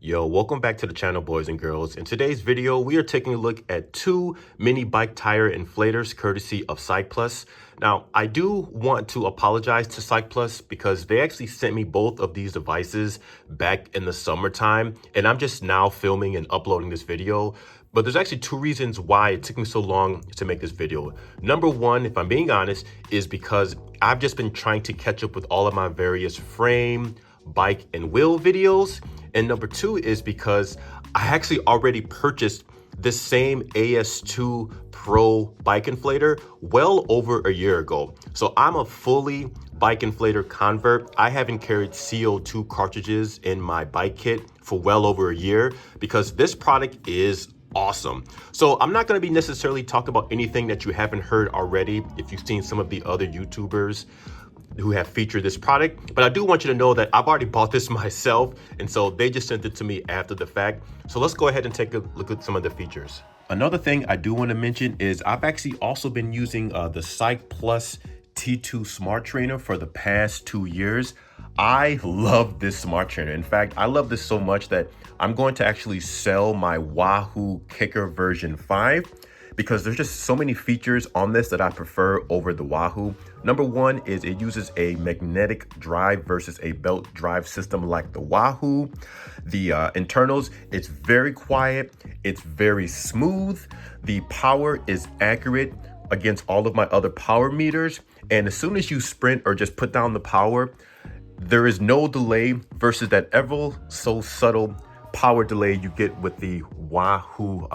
Yo, welcome back to the channel, boys and girls. In today's video, we are taking a look at two mini bike tire inflators courtesy of CYCPLUS. Now, I do want to apologize to CYCPLUS because they actually sent me both of these devices back in the summertime, and I'm just now filming and uploading this video. But there's actually two reasons why it took me so long to make this video. Number one, if I'm being honest, is because I've just been trying to catch up with all of my various frame, bike, and wheel videos. And number two is because I actually already purchased this same AS2 Pro bike inflator well over a year ago. So I'm a fully bike inflator convert. I haven't carried CO2 cartridges in my bike kit for well over a year because this product is awesome. So I'm not going to be necessarily talking about anything that you haven't heard already if you've seen some of the other YouTubers who have featured this product, but I do want you to know that I've already bought this myself, and so they just sent it to me after the fact. So let's go ahead and take a look at some of the features. Another thing I do want to mention is I've actually also been using the CYCPLUS T2 Smart Trainer for the past 2 years. I love this smart trainer. In fact, I love this so much that I'm going to actually sell my Wahoo Kicker version 5 because there's just so many features on this that I prefer over the Wahoo. Number one is it uses a magnetic drive versus a belt drive system like the Wahoo. The internals, it's very quiet, it's very smooth. The power is accurate against all of my other power meters. And as soon as you sprint or just put down the power, there is no delay versus that ever so subtle power delay you get with the Wahoo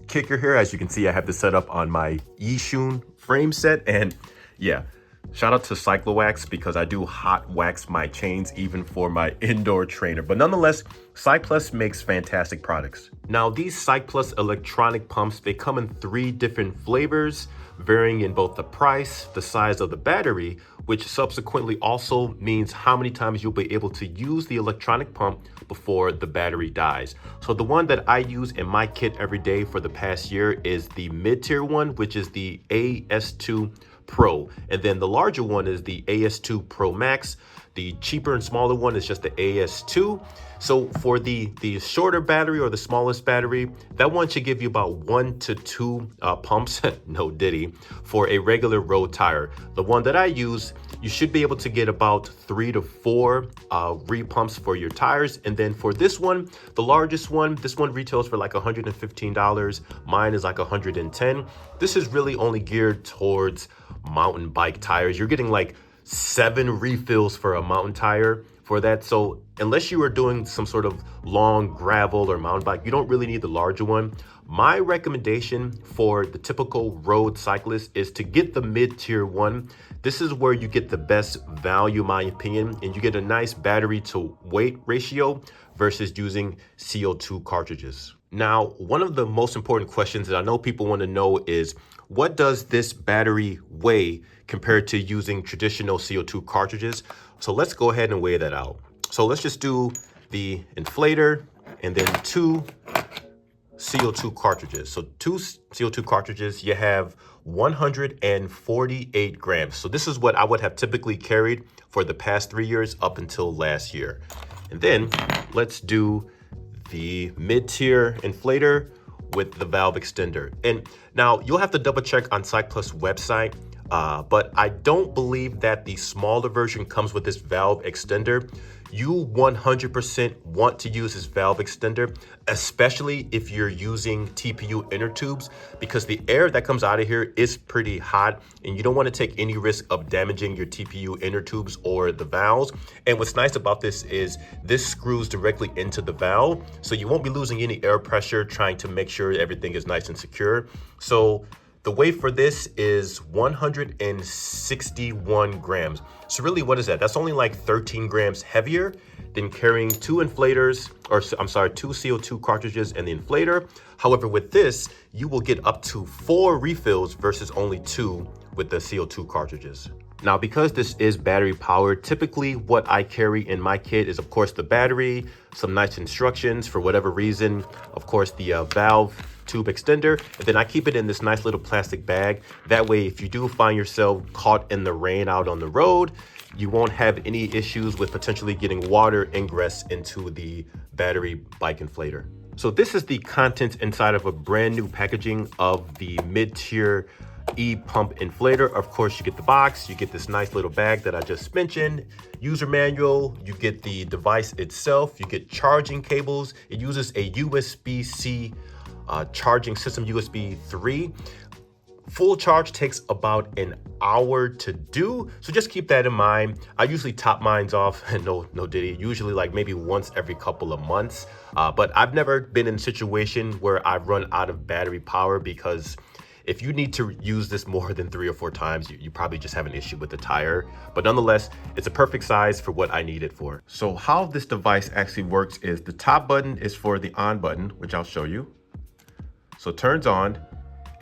Kicker here. As you can see, I have this set up on my Yishun frame set, and yeah, shout out to CycloWax because I do hot wax my chains even for my indoor trainer. But nonetheless, CYCPLUS makes fantastic products. Now, these CYCPLUS electronic pumps, they come in 3 different flavors, varying in both the price, the size of the battery, which subsequently also means how many times you'll be able to use the electronic pump before the battery dies. So the one that I use in my kit every day for the past year is the mid-tier one, which is the AS2 Pro. And then the larger one is the AS2 Pro Max. The cheaper and smaller one is just the AS2. So for the shorter battery or the smallest battery, that one should give you about 1 to 2 pumps, no diddy, for a regular road tire. The one that I use, you should be able to get about 3 to 4 re-pumps for your tires. And then for this one, the largest one, this one retails for like $115. Mine is like $110. This is really only geared towards mountain bike tires. You're getting like 7 refills for a mountain tire for that. So unless you are doing some sort of long gravel or mountain bike, you don't really need the larger one. My recommendation for the typical road cyclist is to get the mid-tier one. This is where you get the best value, in my opinion, and you get a nice battery to weight ratio versus using CO2 cartridges. Now, one of the most important questions that I know people want to know is, what does this battery weigh compared to using traditional CO2 cartridges? So let's go ahead and weigh that out. So let's just do the inflator and then 2 CO2 cartridges. So 2 CO2 cartridges, you have 148 grams. So this is what I would have typically carried for the past 3 years up until last year. And then let's do the mid-tier inflator with the valve extender. And now you'll have to double check on CYCPLUS website, but I don't believe that the smaller version comes with this valve extender. You 100% want to use this valve extender, especially if you're using TPU inner tubes, because the air that comes out of here is pretty hot and you don't want to take any risk of damaging your TPU inner tubes or the valves. And what's nice about this is this screws directly into the valve, so you won't be losing any air pressure trying to make sure everything is nice and secure. So the weight for this is 161 grams. So really, what is that? That's only like 13 grams heavier than carrying 2 inflators, or I'm sorry, 2 CO2 cartridges and the inflator. However, with this, you will get up to 4 refills versus only 2 with the CO2 cartridges. Now, because this is battery powered, typically what I carry in my kit is, of course, the battery, some nice instructions for whatever reason, of course, the valve tube extender, and then I keep it in this nice little plastic bag. That way, if you do find yourself caught in the rain out on the road, you won't have any issues with potentially getting water ingress into the battery bike inflator. So this is the contents inside of a brand new packaging of the mid-tier e-pump inflator. Of course, you get the box, you get this nice little bag that I just mentioned, user manual, you get the device itself, you get charging cables. It uses a USB-C charging system, USB 3. Full charge takes about an hour to do, so just keep that in mind. I usually top mines off, no diddy, usually like maybe once every couple of months. But I've never been in a situation where I've run out of battery power, because if you need to use this more than 3 or 4 times, you probably just have an issue with the tire. But nonetheless, it's a perfect size for what I need it for. So how this device actually works is the top button is for the on button, which I'll show you. So it turns on.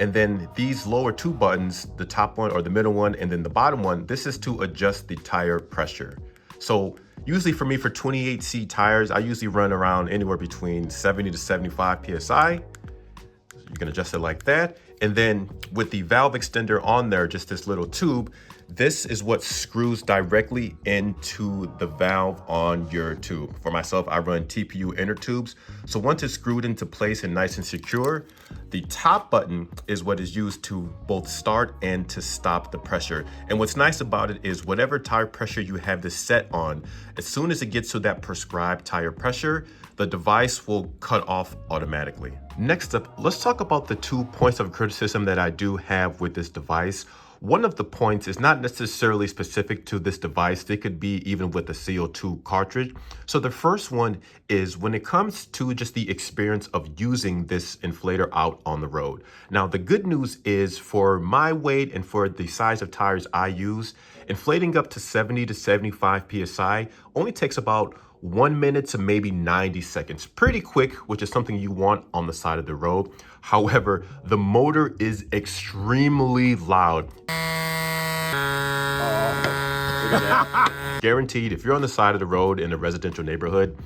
And then these lower 2 buttons, the top one or the middle one, and then the bottom one, this is to adjust the tire pressure. So usually for me, for 28C tires, I usually run around anywhere between 70 to 75 PSI. You can adjust it like that. And then with the valve extender on there, just this little tube, this is what screws directly into the valve on your tube. For myself, I run TPU inner tubes. So once it's screwed into place and nice and secure, the top button is what is used to both start and to stop the pressure. And what's nice about it is whatever tire pressure you have this set on, as soon as it gets to that prescribed tire pressure, the device will cut off automatically. Next up, let's talk about the 2 points of criticism that I do have with this device. One of the points is not necessarily specific to this device. They could be even with the CO2 cartridge. So the first one is when it comes to just the experience of using this inflator out on the road. Now, the good news is for my weight and for the size of tires I use, inflating up to 70 to 75 PSI only takes about 1 minute to maybe 90 seconds. Pretty quick, which is something you want on the side of the road. However, the motor is extremely loud. Guaranteed, if you're on the side of the road in a residential neighborhood,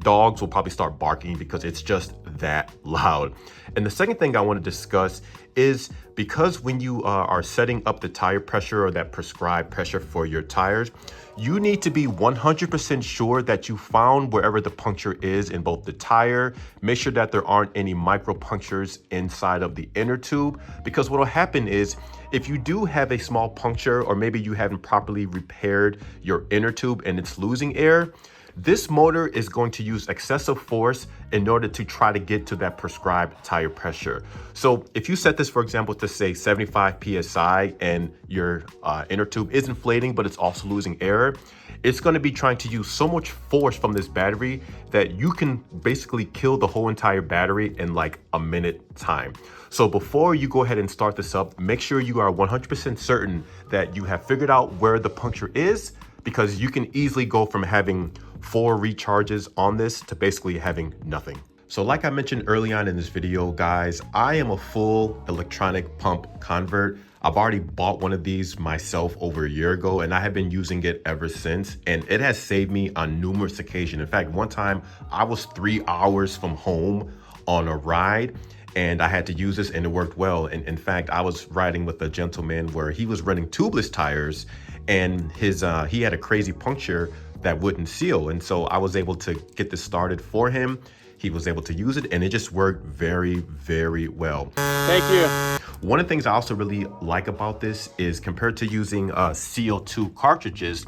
dogs will probably start barking because it's just that loud. And the second thing I want to discuss is because when you are setting up the tire pressure or that prescribed pressure for your tires, you need to be 100% sure that you found wherever the puncture is in both the tire. Make sure that there aren't any micro punctures inside of the inner tube, because what will happen is if you do have a small puncture, or maybe you haven't properly repaired your inner tube and it's losing air, this motor is going to use excessive force in order to try to get to that prescribed tire pressure. So if you set this, for example, to say 75 PSI and your inner tube is inflating, but it's also losing air, it's going to be trying to use so much force from this battery that you can basically kill the whole entire battery in like a minute time. So before you go ahead and start this up, make sure you are 100% certain that you have figured out where the puncture is, because you can easily go from having 4 recharges on this to basically having nothing. So like I mentioned early on in this video, guys, I am a full electronic pump convert. I've already bought one of these myself over a year ago, and I have been using it ever since. And it has saved me on numerous occasions. In fact, one time I was 3 hours from home on a ride, and I had to use this and it worked well. And in fact, I was riding with a gentleman where he was running tubeless tires, and he had a crazy puncture that wouldn't seal. And so I was able to get this started for him. He was able to use it, and it just worked very, very well. Thank you. One of the things I also really like about this is compared to using CO2 cartridges,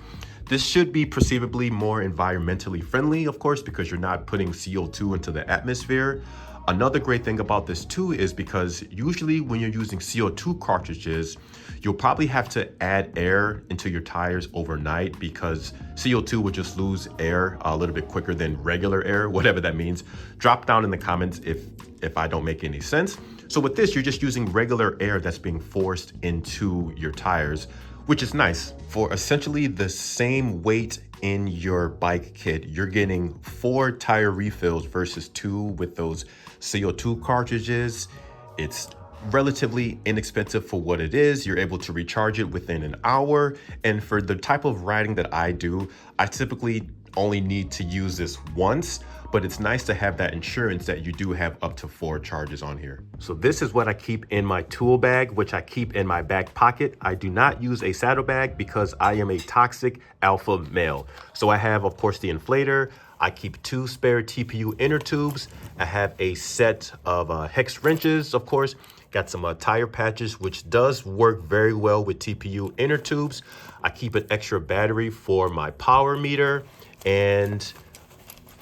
this should be perceivably more environmentally friendly, of course, because you're not putting CO2 into the atmosphere. Another great thing about this too is because usually when you're using CO2 cartridges, you'll probably have to add air into your tires overnight, because CO2 will just lose air a little bit quicker than regular air, whatever that means. Drop down in the comments if I don't make any sense. So with this, you're just using regular air that's being forced into your tires, which is nice. For essentially the same weight in your bike kit, you're getting 4 tire refills versus 2 with those CO2 cartridges. It's relatively inexpensive for what it is. You're able to recharge it within an hour. And for the type of riding that I do, I typically only need to use this once, but it's nice to have that insurance that you do have up to 4 charges on here. So this is what I keep in my tool bag, which I keep in my back pocket. I do not use a saddlebag because I am a toxic alpha male. So I have, of course, the inflator. I keep 2 spare TPU inner tubes. I have a set of hex wrenches, of course. Got some tire patches, which does work very well with TPU inner tubes. I keep an extra battery for my power meter and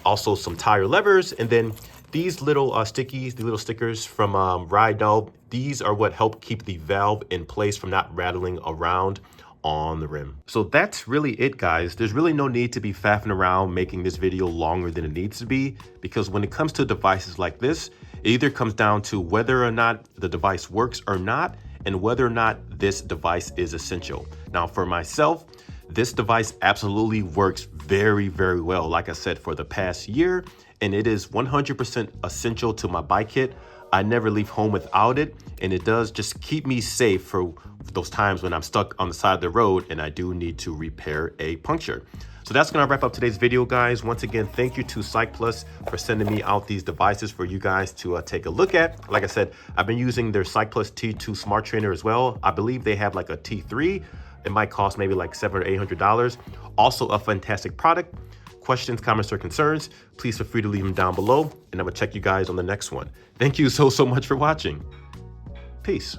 also some tire levers. And then these little stickies, the little stickers from Rydell, these are what help keep the valve in place from not rattling around on the rim. So that's really it, guys. There's really no need to be faffing around making this video longer than it needs to be, because when it comes to devices like this, it either comes down to whether or not the device works or not, and whether or not this device is essential. Now, for myself, this device absolutely works very, very well, like I said, for the past year, and it is 100% essential to my bike kit. I never leave home without it, and it does just keep me safe for those times when I'm stuck on the side of the road and I do need to repair a puncture. So that's gonna wrap up today's video, guys. Once again, thank you to CYCPLUS for sending me out these devices for you guys to take a look at. Like I said, I've been using their CYCPLUS T2 Smart Trainer as well. I believe they have like a T3. It might cost maybe like $700 or $800. Also a fantastic product. Questions, comments, or concerns, please feel free to leave them down below, and I will check you guys on the next one. Thank you so much for watching. Peace.